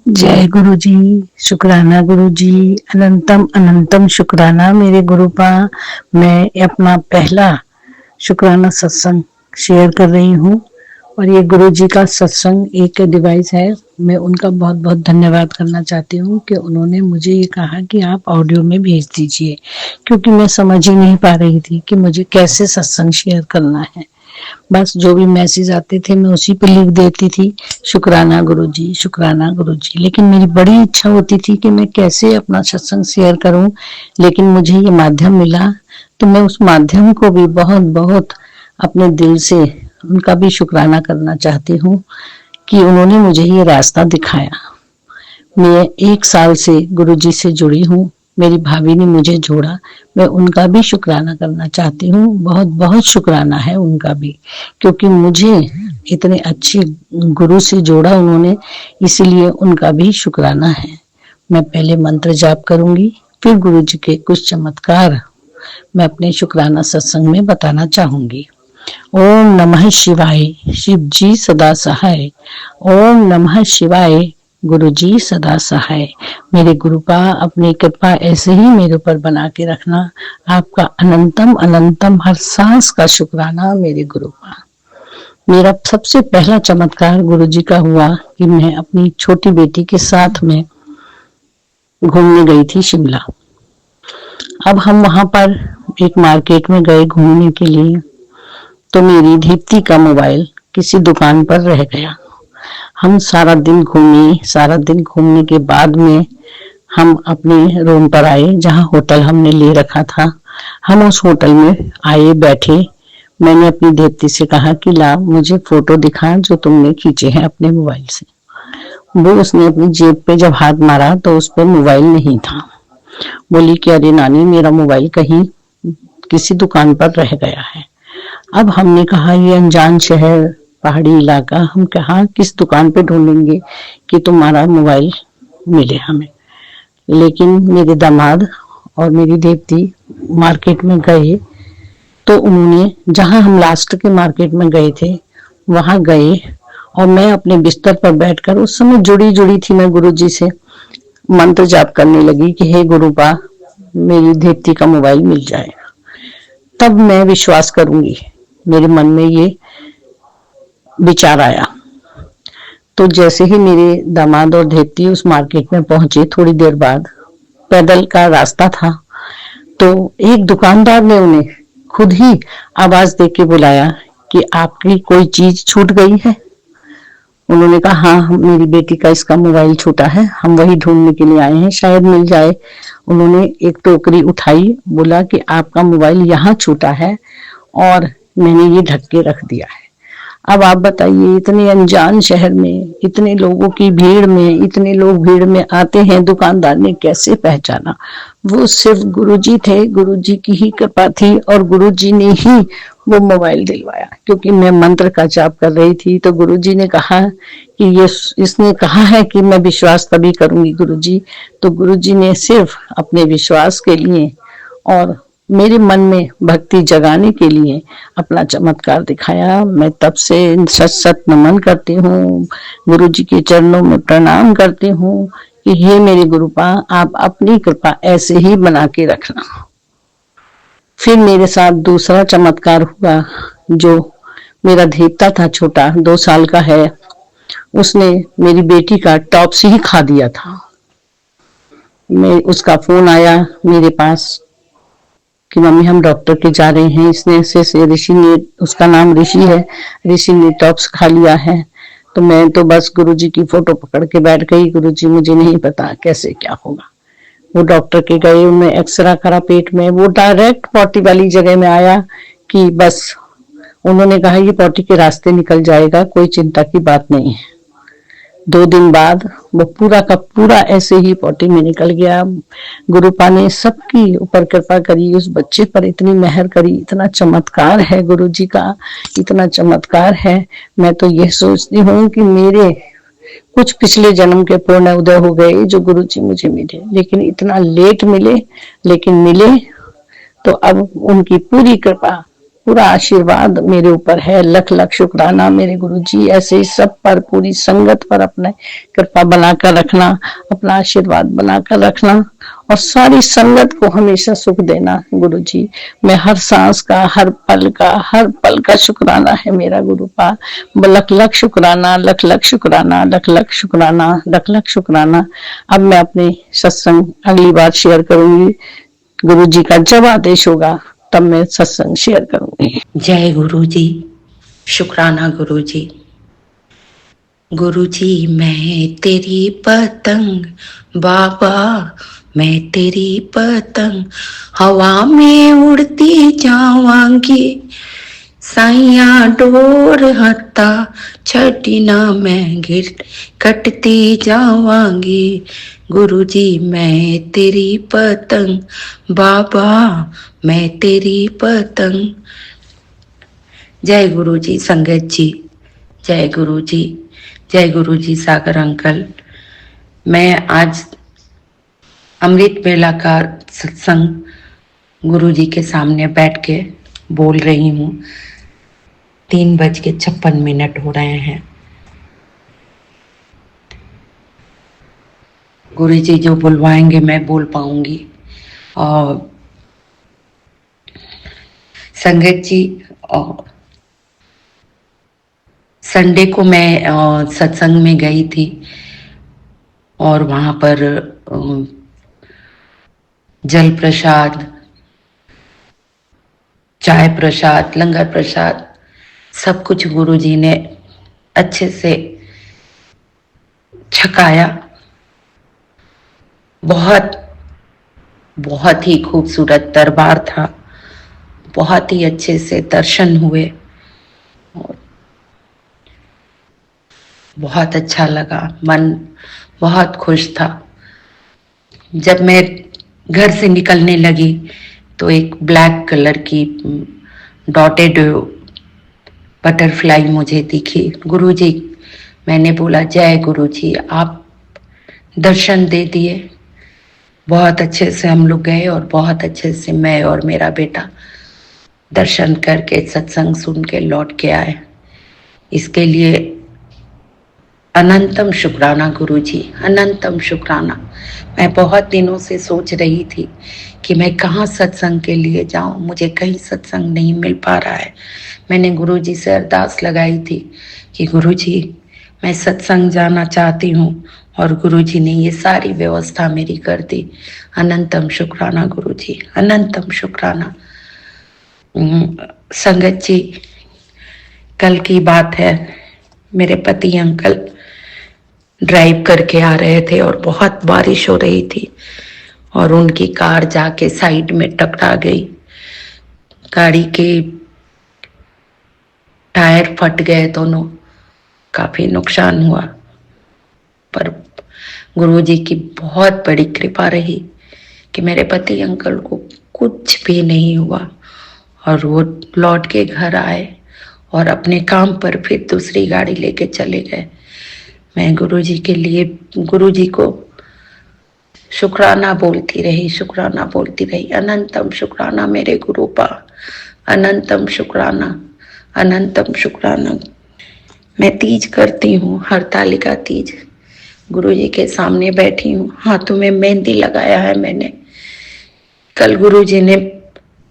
जय गुरु जी। शुक्राना गुरु जी। अनंतम अनंतम शुक्राना मेरे गुरुपा। मैं अपना पहला शुक्राना सत्संग शेयर कर रही हूँ और ये गुरु जी का सत्संग एक डिवाइस है। मैं उनका बहुत बहुत धन्यवाद करना चाहती हूँ कि उन्होंने मुझे ये कहा कि आप ऑडियो में भेज दीजिए, क्योंकि मैं समझ ही नहीं पा रही थी कि मुझे कैसे सत्संग शेयर करना है। बस जो भी मैसेज आते थे मैं उसी पे लिख देती थी, शुक्राना गुरुजी, शुक्राना गुरुजी। लेकिन मेरी बड़ी इच्छा होती थी कि मैं कैसे अपना सत्संग शेयर करूं, लेकिन मुझे ये माध्यम मिला तो मैं उस माध्यम को भी बहुत बहुत अपने दिल से उनका भी शुक्राना करना चाहती हूँ कि उन्होंने मुझे ये रास्ता दिखाया। मैं 1 साल से गुरुजी से जुड़ी हूँ, मेरी भाभी ने मुझे जोड़ा। मैं उनका भी शुक्राना करना चाहती हूँ, बहुत बहुत शुक्राना है उनका भी, क्योंकि मुझे इतने अच्छे गुरु से जोड़ा उन्होंने, इसीलिए उनका भी शुक्राना है। मैं पहले मंत्र जाप करूंगी, फिर गुरु जी के कुछ चमत्कार मैं अपने शुक्राना सत्संग में बताना चाहूंगी। ओम नमः शिवाय, शिव जी सदा सहाय। ओम नमः शिवाय, गुरु जी सदा सहाय। मेरे गुरुपा अपनी कृपा ऐसे ही मेरे ऊपर बना के रखना। आपका अनंतम अनंतम हर सांस का शुक्राना मेरे गुरुपा। मेरा सबसे पहला चमत्कार गुरु जी का हुआ कि मैं अपनी छोटी बेटी के साथ में घूमने गई थी शिमला। अब हम वहां पर एक मार्केट में गए घूमने के लिए, तो मेरी दीप्ति का मोबाइल किसी दुकान पर रह गया। हम सारा दिन घूमे, सारा दिन घूमने के बाद में हम अपने रूम पर आए, जहां होटल हमने ले रखा था। हम उस होटल में आए, बैठे। मैंने अपनी दीप्ति से कहा कि ला मुझे फोटो दिखा जो तुमने खींचे हैं अपने मोबाइल से। वो उसने अपनी जेब पे जब हाथ मारा तो उस पर मोबाइल नहीं था। बोली कि अरे नानी, मेरा मोबाइल कहीं किसी दुकान पर रह गया है। अब हमने कहा ये अनजान शहर, पहाड़ी इलाका, हम कहाँ किस दुकान पे ढूंढेंगे कि तुम्हारा मोबाइल मिले हमें। लेकिन मेरे दामाद और मेरी देवती मार्केट में गए, तो उन्होंने जहां हम लास्ट के मार्केट में गए थे वहां गए, और मैं अपने बिस्तर पर बैठकर, उस समय जुड़ी जुड़ी थी मैं गुरु जी से, मंत्र जाप करने लगी कि हे गुरुपा मेरी देवती का मोबाइल मिल जाए, तब मैं विश्वास करूंगी। मेरे मन में ये विचार आया। तो जैसे ही मेरे दामाद और देवती उस मार्केट में पहुंचे, थोड़ी देर बाद पैदल का रास्ता था, तो एक दुकानदार ने उन्हें खुद ही आवाज दे के बुलाया कि आपकी कोई चीज छूट गई है। उन्होंने कहा हाँ, मेरी बेटी का इसका मोबाइल छूटा है, हम वही ढूंढने के लिए आए हैं, शायद मिल जाए। उन्होंने एक टोकरी उठाई, बोला कि आपका मोबाइल यहाँ छूटा है और मैंने ये ढक के रख दिया है। अब आप बताइए, इतने अनजान शहर में, इतने लोगों की भीड़ में, इतने लोग भीड़ में आते हैं, दुकानदार ने कैसे पहचाना? वो सिर्फ गुरुजी थे, गुरुजी की ही कृपा थी और गुरुजी ने ही वो मोबाइल दिलवाया। क्योंकि मैं मंत्र का जाप कर रही थी, तो गुरुजी ने कहा कि ये इसने कहा है कि मैं विश्वास तभी करूंगी गुरुजी। तो गुरुजी ने सिर्फ अपने विश्वास के लिए और मेरे मन में भक्ति जगाने के लिए अपना चमत्कार दिखाया। मैं तब से सत सत नमन करती हूँ, गुरु जी के चरणों में प्रणाम करती हूँ कि हे मेरे गुरुपा, आप अपनी कृपा ऐसे ही बना के रखना। फिर मेरे साथ दूसरा चमत्कार हुआ, जो मेरा देवता था छोटा, 2 साल का है, उसने मेरी बेटी का टॉप्स ही खा दिया था। उसका फोन आया मेरे पास कि मम्मी हम डॉक्टर के जा रहे हैं, इसने ऐसे ऋषि ने, उसका नाम ऋषि है, ऋषि ने टॉप्स खा लिया है। तो मैं तो बस गुरुजी की फोटो पकड़ के बैठ गई, गुरुजी मुझे नहीं पता कैसे क्या होगा। वो डॉक्टर के गए, उन्हें एक्सरा करा पेट में, वो डायरेक्ट पॉटी वाली जगह में आया कि बस उन्होंने कहा ये पॉटी के रास्ते निकल जाएगा, कोई चिंता की बात नहीं है। 2 दिन बाद वो पूरा का पूरा ऐसे ही पॉटी में निकल गया। गुरुपा ने सबकी ऊपर कृपा करी, उस बच्चे पर इतनी मेहर करी। इतना चमत्कार है गुरु जी का, इतना चमत्कार है। मैं तो ये सोचती हूँ कि मेरे कुछ पिछले जन्म के पूर्ण उदय हो गए जो गुरु जी मुझे मिले, लेकिन इतना लेट मिले, लेकिन मिले। तो अब उनकी पूरी कृपा पूरा आशीर्वाद मेरे ऊपर है। लख लख शुक्राना मेरे गुरुजी, ऐसे ही सब पर, पूरी संगत पर अपने कृपा बनाकर रखना, अपना आशीर्वाद बनाकर रखना और सारी संगत को हमेशा सुख देना गुरुजी। मैं हर सांस का, हर पल का शुक्राना है मेरा गुरुपा। लख लख शुक्राना, लख लख शुक्राना, लख लख शुक्राना, लख लख शुक्राना। अब मैं अपने सत्संग अगली बार शेयर करूंगी। गुरुजी का जब आदेश होगा तब मैं सत्संग शेयर करूंगी। जय गुरु जी। शुक्राना गुरु जी। गुरु जी मैं तेरी पतंग, बाबा मैं तेरी पतंग, हवा में उड़ती जावांगी, साइया डोर हत्ता छठी ना मैं गिर कटती जावांगी। गुरु जी मैं तेरी पतंग, बाबा मैं तेरी पतंग। जय गुरु जी संगत जी, जय गुरु जी, जय गुरु जी सागर अंकल। मैं आज अमृत वेला का सत्संग गुरु जी के सामने बैठ के बोल रही हूँ। 3:56 हो रहे हैं। गुरु जी जो बुलवाएंगे मैं बोल पाऊंगी। और संगत जी, संडे को मैं सत्संग में गई थी और वहां पर जल प्रसाद, चाय प्रसाद, लंगर प्रसाद सब कुछ गुरु जी ने अच्छे से छकाया। बहुत बहुत ही खूबसूरत दरबार था, बहुत ही अच्छे से दर्शन हुए, बहुत अच्छा लगा, मन बहुत खुश था। जब मैं घर से निकलने लगी तो एक ब्लैक कलर की डॉटेड बटरफ्लाई मुझे दिखी। गुरुजी, मैंने बोला जय गुरुजी, आप दर्शन दे दिए। बहुत अच्छे से हम लोग गए और बहुत अच्छे से मैं और मेरा बेटा दर्शन करके सत्संग सुन के लौट के आए। इसके लिए अनंतम शुक्राना गुरुजी, अनंतम शुक्राना। मैं बहुत दिनों से सोच रही थी कि मैं कहाँ सत्संग के लिए जाऊं, मुझे कहीं सत्संग नहीं मिल पा रहा है। मैंने गुरुजी से अरदास लगाई थी कि गुरुजी मैं सत्संग जाना चाहती हूँ, और गुरुजी ने ये सारी व्यवस्था मेरी कर दी। अनंतम शुक्राना गुरुजी, अनंतम शुक्राना। संगत जी, कल की बात है, मेरे पति अंकल ड्राइव करके आ रहे थे और बहुत बारिश हो रही थी और उनकी कार जाके साइड में टकरा गई। गाड़ी के टायर फट गए दोनों, काफी नुकसान हुआ। पर गुरुजी की बहुत बड़ी कृपा रही कि मेरे पति अंकल को कुछ भी नहीं हुआ और वो लौट के घर आए और अपने काम पर फिर दूसरी गाड़ी लेके चले गए। मैं गुरुजी के लिए गुरुजी को शुक्राना बोलती रही, शुक्राना बोलती रही। अनंतम शुक्राना मेरे गुरुपा, अनंतम शुक्राना, अनंतम शुक्राना। मैं तीज करती हूँ, हरतालिका तीज। गुरुजी के सामने बैठी हूँ, हाथों में मेहंदी लगाया है मैंने। कल गुरुजी ने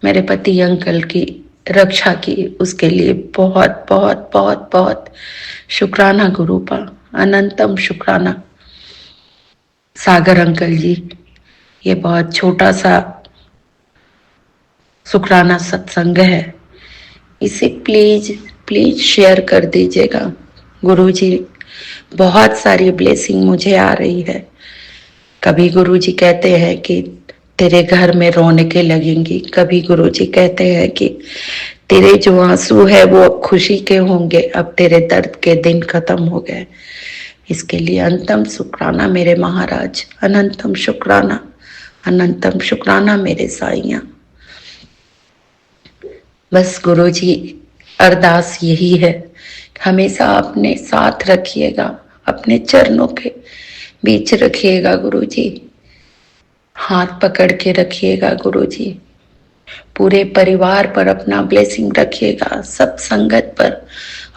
मेरे पति अंकल की रक्षा की, उसके लिए बहुत बहुत बहुत बहुत शुक्राना गुरुपा, अनंतम शुक्राना। सागर अंकल जी, ये बहुत छोटा सा शुक्राना सत्संग है, इसे प्लीज प्लीज शेयर कर दीजिएगा। गुरुजी, बहुत सारी ब्लेसिंग मुझे आ रही है। कभी गुरुजी कहते हैं कि तेरे घर में रौनकें लगेंगी, कभी गुरुजी कहते हैं कि तेरे जो आंसू है वो अब खुशी के होंगे, अब तेरे दर्द के दिन खत्म हो गए। इसके लिए अनंतम शुक्राना मेरे महाराज, अनंतम शुक्राना, अनंतम शुक्राना मेरे साईया। बस गुरुजी, अरदास यही है, हमेशा अपने साथ रखिएगा, अपने चरणों के बीच रखिएगा गुरुजी, हाथ पकड़ के रखिएगा गुरुजी। पूरे परिवार पर अपना ब्लेसिंग रखिएगा, सब संगत पर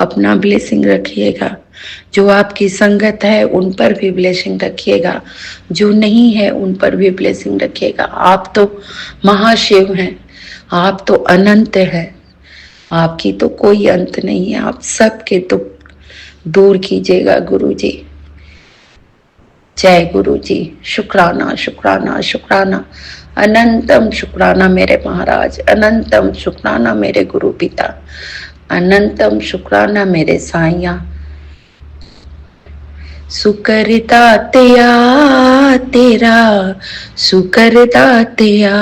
अपना ब्लेसिंग रखिएगा। जो आपकी संगत है उन पर भी ब्लेसिंग रखिएगा, जो नहीं है उन पर भी ब्लेसिंग रखिएगा। आप तो महाशिव हैं, आप तो अनंत हैं, आपकी तो कोई अंत नहीं है। आप सबके दुख दूर कीजिएगा गुरु जी। जय गुरु जी। शुक्राना शुक्राना शुक्राना, अनंतम शुक्राना मेरे महाराज, अनंतम शुक्राना मेरे गुरु पिता, अनंतम शुक्राना मेरे साइया। सुकरदातया तेरा, सुकरदातया,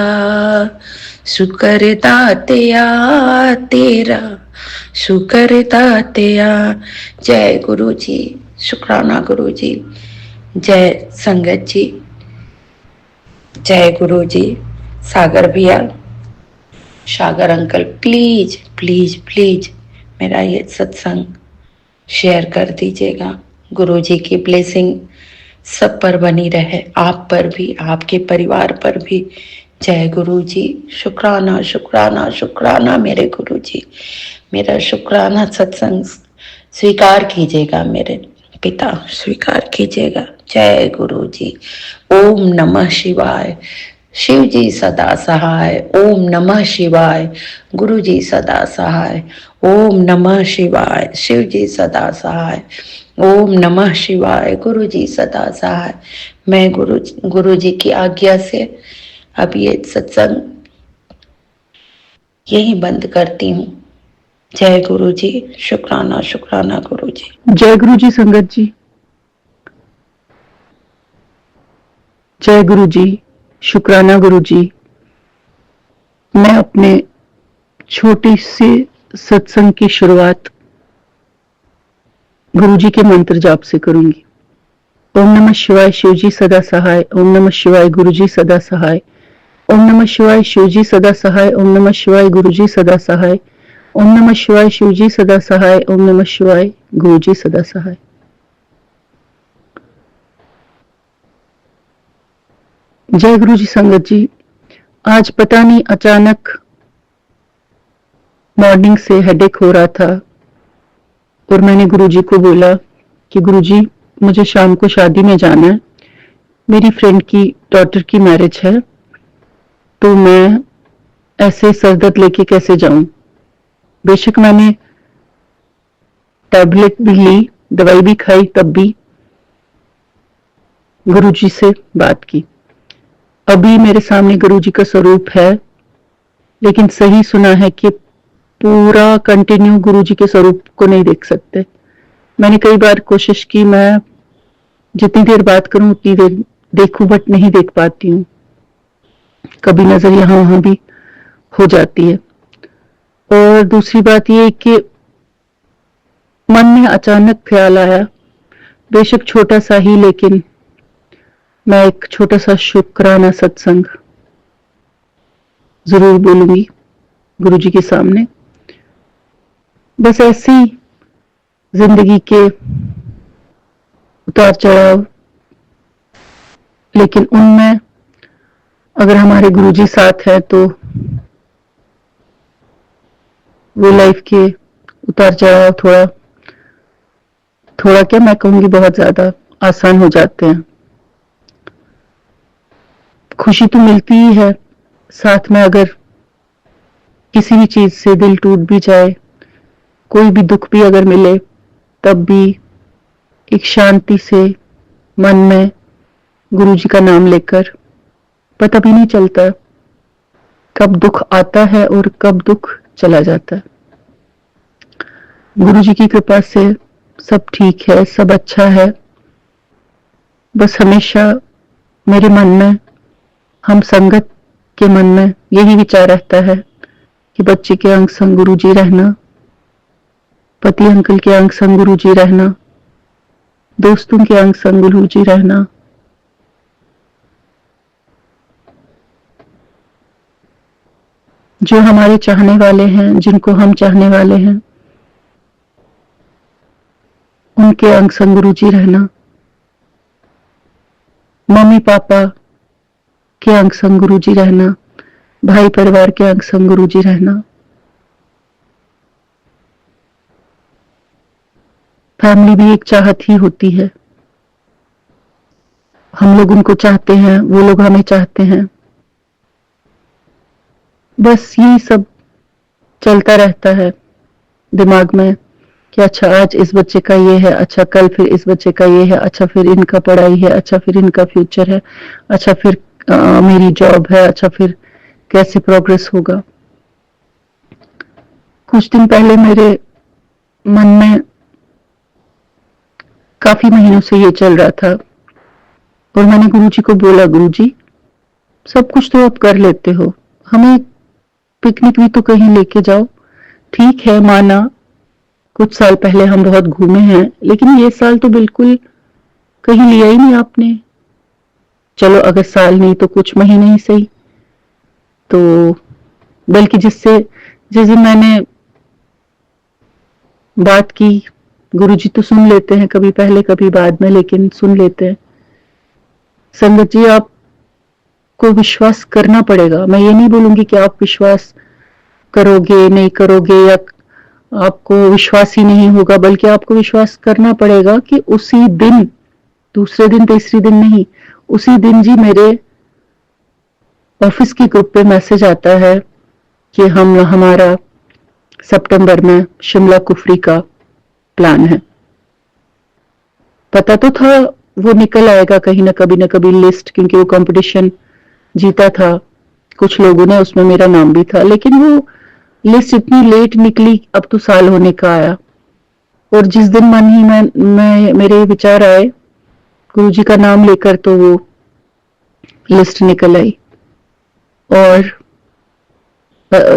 सुकरदातया तेरा, सुकरदातया। जय गुरु जी। शुक्राना गुरु जी। जय संगत जी। जय गुरु जी। सागर भैया, सागर अंकल, प्लीज प्लीज प्लीज मेरा ये सत्संग शेयर कर दीजिएगा। गुरु जी की ब्लेसिंग सब पर बनी रहे, आप पर भी, आपके परिवार पर भी। जय गुरु जी। शुक्राना शुक्राना शुक्राना मेरे गुरु जी। मेरा शुक्राना सत्संग स्वीकार कीजिएगा मेरे पिता, स्वीकार कीजिएगा। जय गुरु जी। ओम नमः शिवाय। शिव जी सदा सहाय। ओम नमः शिवाय। गुरु जी सदा सहाय। ओम नमः शिवाय। शिव जी सदा सहाय। ओम नमः शिवाय। गुरु जी सदा सहाय। मैं गुरु जी की आज्ञा से अब ये सत्संग यही बंद करती हूँ। जय गुरु जी। शुक्राना शुक्राना गुरु जी। जय गुरु जी संगत जी। जय गुरु जी। शुक्राना गुरु जी। मैं अपने छोटी सी सत्संग की शुरुआत गुरु जी के मंत्र जाप से करूंगी। ओम नमः शिवाय, शिव जी सदा सहाय। ओम नमः शिवाय, गुरु जी सदा सहाय। ओम नमः शिवाय, शिव जी सदा सहाय। ओम नमः शिवाय, गुरु जी सदा सहाय। ओम नमः शिवाय, शिव जी सदा सहाय। ओम नमः शिवाय, गुरु जी सदा सहाय। जय गुरु जी संगत जी। आज पता नहीं अचानक मॉर्निंग से हेडेक हो रहा था और मैंने गुरु जी को बोला कि गुरु जी मुझे शाम को शादी में जाना है, मेरी फ्रेंड की डॉटर की मैरिज है, तो मैं ऐसे सर दर्द लेके कैसे जाऊं। बेशक मैंने टैबलेट भी ली, दवाई भी खाई, तब भी गुरु जी से बात की। अभी मेरे सामने गुरु जी का स्वरूप है, लेकिन सही सुना है कि पूरा कंटिन्यू गुरु जी के स्वरूप को नहीं देख सकते। मैंने कई बार कोशिश की, मैं जितनी देर बात करूं उतनी देर देखूं, बट नहीं देख पाती हूँ। कभी नजर यहां वहां भी हो जाती है। और दूसरी बात यह कि मन में अचानक ख्याल आया, बेशक छोटा सा ही, लेकिन मैं एक छोटा सा शुक्राना सत्संग जरूर बोलूंगी गुरु जी के सामने। बस ऐसी जिंदगी के उतार चढ़ाव, लेकिन उनमें अगर हमारे गुरु जी साथ है तो वो लाइफ के उतार चढ़ाव थोड़ा थोड़ा क्या मैं कहूंगी बहुत ज्यादा आसान हो जाते हैं। खुशी तो मिलती ही है, साथ में अगर किसी भी चीज से दिल टूट भी जाए, कोई भी दुख भी अगर मिले, तब भी एक शांति से मन में गुरु जी का नाम लेकर पता भी नहीं चलता कब दुख आता है और कब दुख चला जाता है। गुरु जी की कृपा से सब ठीक है, सब अच्छा है। बस हमेशा मेरे मन में, हम संगत के मन में यही विचार रहता है कि बच्चे के अंग संग गुरु जी रहना, पति अंकल के अंग संग गुरु जी रहना, दोस्तों के अंग संग गुरु जी रहना। जो हमारे चाहने वाले हैं, जिनको हम चाहने वाले हैं, उनके अंग संग गुरु जी रहना। मम्मी पापा के अंग संग गुरु जी रहना। भाई परिवार के अंग संग गुरु जी रहना, फैमिली भी एक चाहत ही होती है। हम लोग उनको चाहते हैं, वो लोग हमें चाहते हैं। बस यही सब चलता रहता है दिमाग में कि अच्छा आज इस बच्चे का ये है, अच्छा कल फिर इस बच्चे का ये है, अच्छा फिर इनका पढ़ाई है, अच्छा फिर इनका फ्यूचर है, अच्छा फिर मेरी जॉब है, अच्छा फिर कैसे प्रोग्रेस होगा। कुछ दिन पहले मेरे मन में काफी महीनों से ये चल रहा था और मैंने गुरुजी को बोला, गुरुजी सब कुछ तो आप कर लेते हो, हमें पिकनिक भी तो कहीं लेके जाओ। ठीक है माना, कुछ साल पहले हम बहुत घूमे हैं, लेकिन ये साल तो बिल्कुल कहीं लिया ही नहीं आपने। चलो अगर साल नहीं तो कुछ महीने ही सही। तो बल्कि जिस दिन मैंने बात की, गुरुजी तो सुन लेते हैं, कभी पहले कभी बाद में, लेकिन सुन लेते हैं। संगत जी, आपको विश्वास करना पड़ेगा। मैं ये नहीं बोलूंगी कि आप विश्वास करोगे नहीं करोगे या आपको विश्वास ही नहीं होगा, बल्कि आपको विश्वास करना पड़ेगा कि उसी दिन, दूसरे दिन तीसरे दिन नहीं, उसी दिन जी मेरे ऑफिस की ग्रुप पे मैसेज आता है कि हमारा सितंबर में शिमला कुफरी का प्लान है। पता तो था वो निकल आएगा कहीं ना कभी लिस्ट, क्योंकि वो कंपटीशन जीता था कुछ लोगों ने, उसमें मेरा नाम भी था, लेकिन वो लिस्ट इतनी लेट निकली, अब तो साल होने का आया। और जिस दिन मन ही मैं मेरे विचार आए गुरुजी का नाम लेकर, तो वो लिस्ट निकल आई। और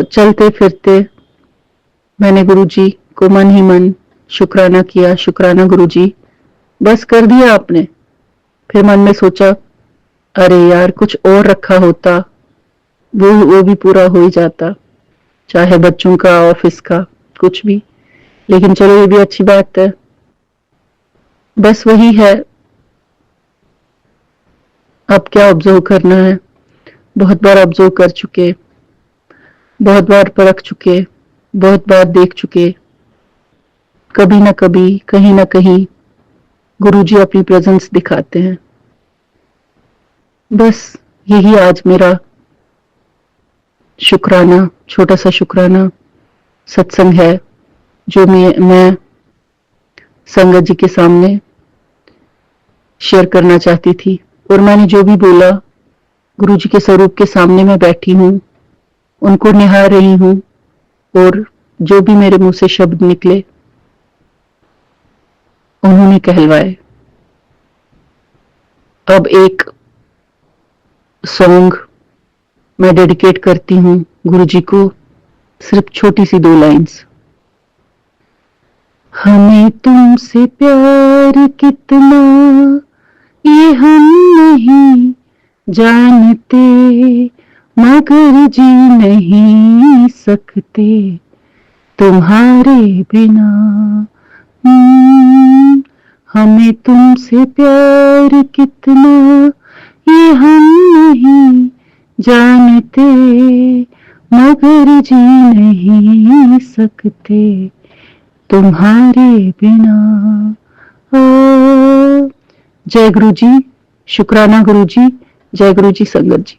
चलते फिरते मैंने गुरुजी को मन ही मन शुक्राना किया, शुक्राना गुरुजी, बस कर दिया आपने। फिर मन में सोचा, अरे यार कुछ और रखा होता, वो भी पूरा हो ही जाता, चाहे बच्चों का, ऑफिस का, कुछ भी। लेकिन चलो ये भी अच्छी बात है। बस वही है, अब क्या ऑब्जर्व करना है। बहुत बार ऑब्जर्व कर चुके, बहुत बार परख चुके, बहुत बार देख चुके। कभी ना कभी, कहीं ना कहीं गुरुजी अपनी प्रेजेंस दिखाते हैं। बस यही आज मेरा शुक्राना, छोटा सा शुक्राना सत्संग है, जो मैं संगत जी के सामने शेयर करना चाहती थी। और मैंने जो भी बोला, गुरुजी के स्वरूप के सामने मैं बैठी हूँ, उनको निहार रही हूँ, और जो भी मेरे मुंह से शब्द निकले उन्होंने कहलवाए। अब एक सॉन्ग मैं डेडिकेट करती हूँ गुरुजी को, सिर्फ छोटी सी 2 लाइन्स। हमें तुमसे प्यार कितना ये हम नहीं जानते, मगर जी नहीं सकते तुम्हारे बिना। हमें तुमसे प्यार कितना ये हम नहीं जानते, मगर जी नहीं सकते तुम्हारे बिना। जय गुरु जी, शुक्राना गुरु जी, जय गुरु जी संगत जी।